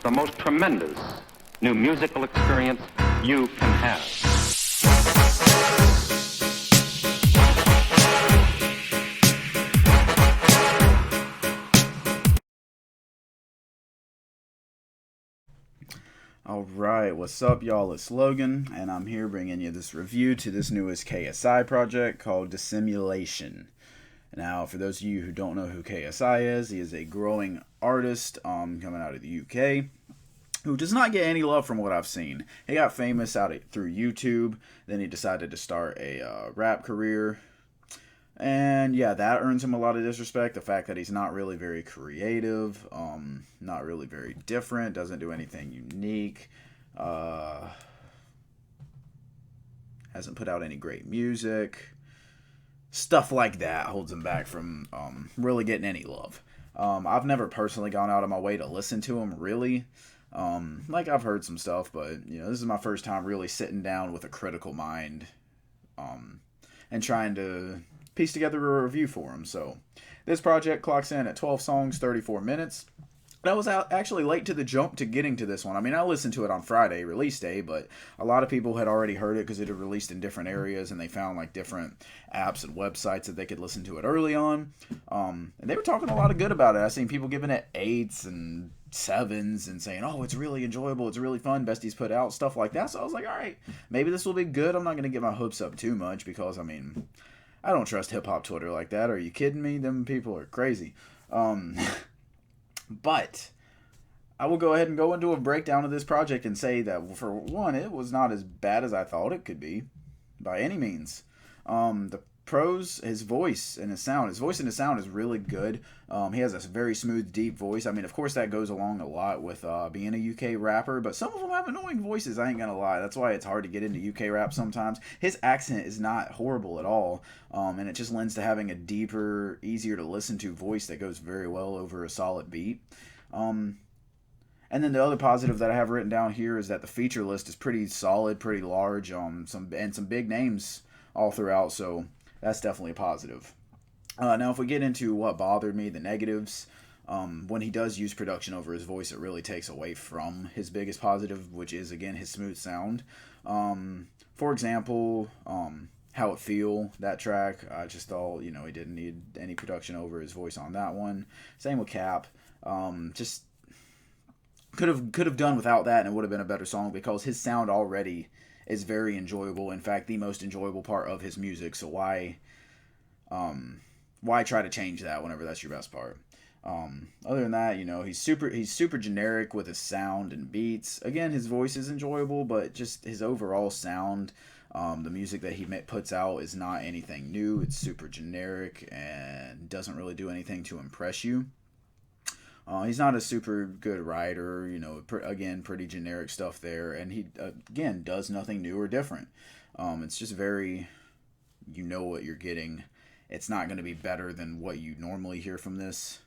the most tremendous new musical experience you can have. Alright, what's up y'all, it's Logan, and I'm here bringing you this review to this newest KSI project called Dissimulation. Now, for those of you who don't know who KSI is, he is a growing artist coming out of the UK who does not get any love from what I've seen. He got famous through YouTube, then he decided to start a rap career. And yeah, that earns him a lot of disrespect. The fact that he's not really very creative, not really very different, doesn't do anything unique, hasn't put out any great music. Stuff like that holds him back from really getting any love. I've never personally gone out of my way to listen to him, really. Like, I've heard some stuff, but, you know, this is my first time really sitting down with a critical mind and trying to piece together a review for him. So this project clocks in at 12 songs, 34 minutes. I was actually late to the jump to getting to this one. I mean, I listened to it on Friday, release day, but a lot of people had already heard it because it had released in different areas, and they found like different apps and websites that they could listen to it early on. And they were talking a lot of good about it. I seen people giving it 8s and 7s and saying, oh, it's really enjoyable, it's really fun, best he's put out, stuff like that. So I was like, all right, maybe this will be good. I'm not going to get my hopes up too much because, I mean, I don't trust hip-hop Twitter like that. Are you kidding me? Them people are crazy. But I will go ahead and go into a breakdown of this project and say that, for one, it was not as bad as I thought it could be, by any means. The pros, his voice and his sound. His voice and his sound is really good. He has a very smooth, deep voice. I mean, of course, that goes along a lot with being a UK rapper, but some of them have annoying voices, I ain't gonna lie. That's why it's hard to get into UK rap sometimes. His accent is not horrible at all, and it just lends to having a deeper, easier to listen to voice that goes very well over a solid beat. And then the other positive that I have written down here is that the feature list is pretty solid, pretty large, some big names all throughout, so that's definitely a positive. Now, if we get into what bothered me, the negatives, when he does use production over his voice, it really takes away from his biggest positive, which is, again, his smooth sound. For example, How It Feel, that track, I just thought, you know, he didn't need any production over his voice on that one. Same with Cap. Just could have done without that, and it would have been a better song because his sound already is very enjoyable. In fact, the most enjoyable part of his music. So why try to change that whenever that's your best part? Other than that, you know, he's super generic with his sound and beats. Again, his voice is enjoyable, but just his overall sound, the music that he puts out is not anything new. It's super generic and doesn't really do anything to impress you. He's not a super good writer, you know, again, pretty generic stuff there. And he, again, does nothing new or different. It's just very, you know what you're getting. It's not going to be better than what you normally hear from this.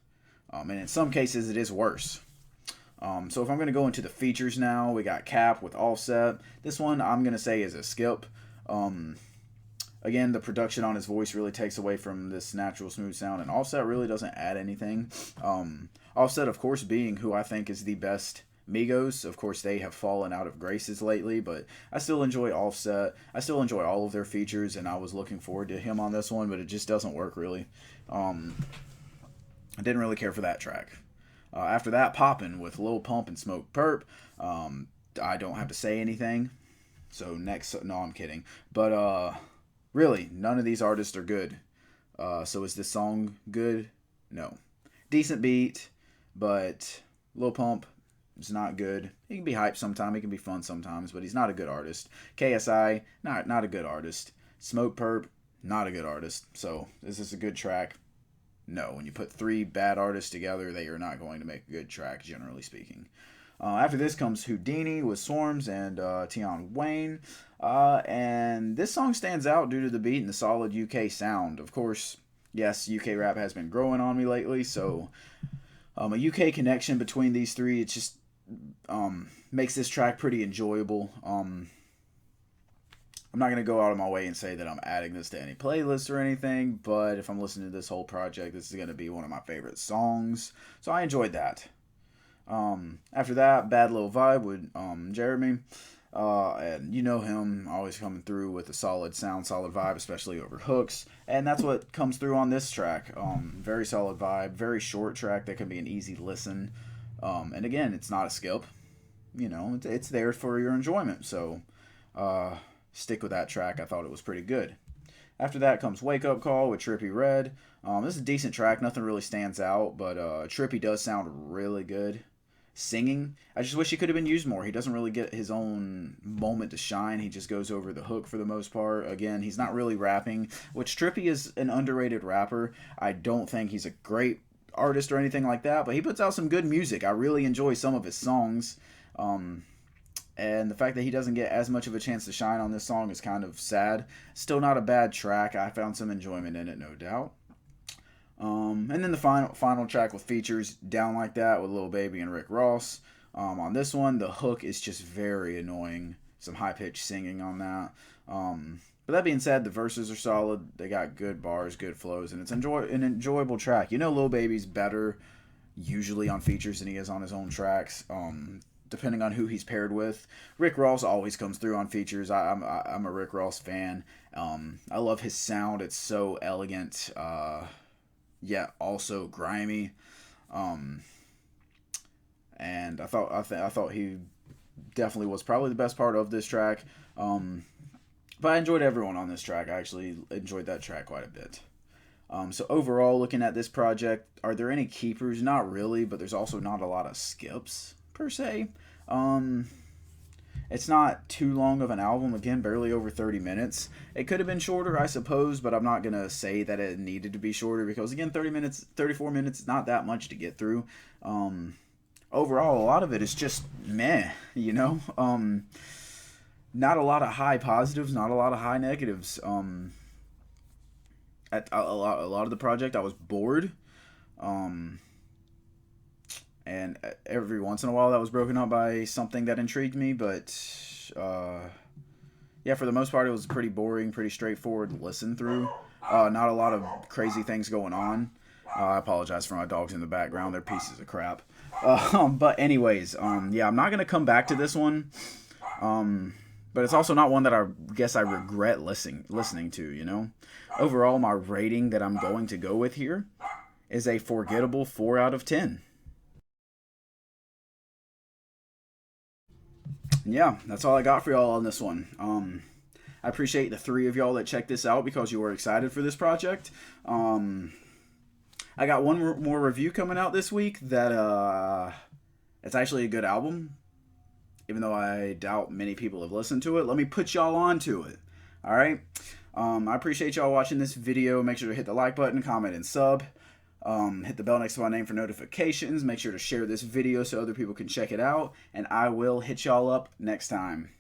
And in some cases, it is worse. So if I'm going to go into the features now, we got Cap with Offset. This one I'm going to say is a skip. Again, the production on his voice really takes away from this natural smooth sound, and Offset really doesn't add anything. Offset, of course, being who I think is the best Migos. Of course, they have fallen out of graces lately, but I still enjoy Offset. I still enjoy all of their features, and I was looking forward to him on this one, but it just doesn't work, really. I didn't really care for that track. After that, Poppin' with Lil Pump and Smoke Perp. I don't have to say anything. So next, no, I'm kidding. But, really, none of these artists are good. So is this song good? No. Decent beat, but Lil Pump is not good. He can be hyped sometimes, he can be fun sometimes, but he's not a good artist. KSI, not a good artist. Smoke Perp, not a good artist. So is this a good track? No. When you put 3 bad artists together, they are not going to make a good track, generally speaking. After this comes Houdini with Swarms and Tion Wayne. And this song stands out due to the beat and the solid UK sound. Of course, yes, UK rap has been growing on me lately, so a UK connection between these 3, it just makes this track pretty enjoyable. I'm not going to go out of my way and say that I'm adding this to any playlist or anything, but if I'm listening to this whole project, this is going to be one of my favorite songs. So I enjoyed that. After that, Bad Little Vibe with Jeremy. And you know him always coming through with a solid sound, solid vibe, especially over hooks. And that's what comes through on this track. Very solid vibe, very short track that can be an easy listen. And again, it's not a skip. You know, it's there for your enjoyment. So stick with that track. I thought it was pretty good. After that comes Wake Up Call with Trippy Red. This is a decent track. Nothing really stands out, but Trippy does sound really good singing. I just wish he could have been used more. He doesn't really get his own moment to shine. He just goes over the hook for the most part. Again, he's not really rapping, which Trippy is an underrated rapper. I don't think he's a great artist or anything like that, but he puts out some good music. I really enjoy some of his songs. And the fact that he doesn't get as much of a chance to shine on this song is kind of sad. Still not a bad track. I found some enjoyment in it, no doubt. And then the final track with features, Down Like That with Lil Baby and Rick Ross. On this one, the hook is just very annoying. Some high-pitched singing on that. But that being said, the verses are solid. They got good bars, good flows, and it's an enjoyable track. You know Lil Baby's better usually on features than he is on his own tracks. Depending on who he's paired with. Rick Ross always comes through on features. I'm a Rick Ross fan. I love his sound. It's so elegant. Yet also grimy. And I thought he definitely was probably the best part of this track. But I enjoyed everyone on this track. I actually enjoyed that track quite a bit. So overall, looking at this project, are there any keepers? Not really, but there's also not a lot of skips per se. It's not too long of an album. Again, barely over 30 minutes. It could have been shorter, I suppose, but I'm not going to say that it needed to be shorter because, again, 30 minutes, 34 minutes, not that much to get through. Overall, a lot of it is just meh, you know? Not a lot of high positives, not a lot of high negatives. At a lot of the project, I was bored. And every once in a while that was broken up by something that intrigued me, but yeah, for the most part it was pretty boring, pretty straightforward listen through. Not a lot of crazy things going on. I apologize for my dogs in the background, they're pieces of crap. But anyways, yeah, I'm not going to come back to this one, but it's also not one that I guess I regret listening to, you know? Overall, my rating that I'm going to go with here is a forgettable 4 out of 10. Yeah, that's all I got for y'all on this one. I appreciate the 3 of y'all that checked this out because you were excited for this project. I got one more review coming out this week that it's actually a good album, even though I doubt many people have listened to it. Let me put y'all on to it. All right. I appreciate y'all watching this video. Make sure to hit the like button, comment, and sub. Hit the bell next to my name for notifications. Make sure to share this video so other people can check it out. And I will hit y'all up next time.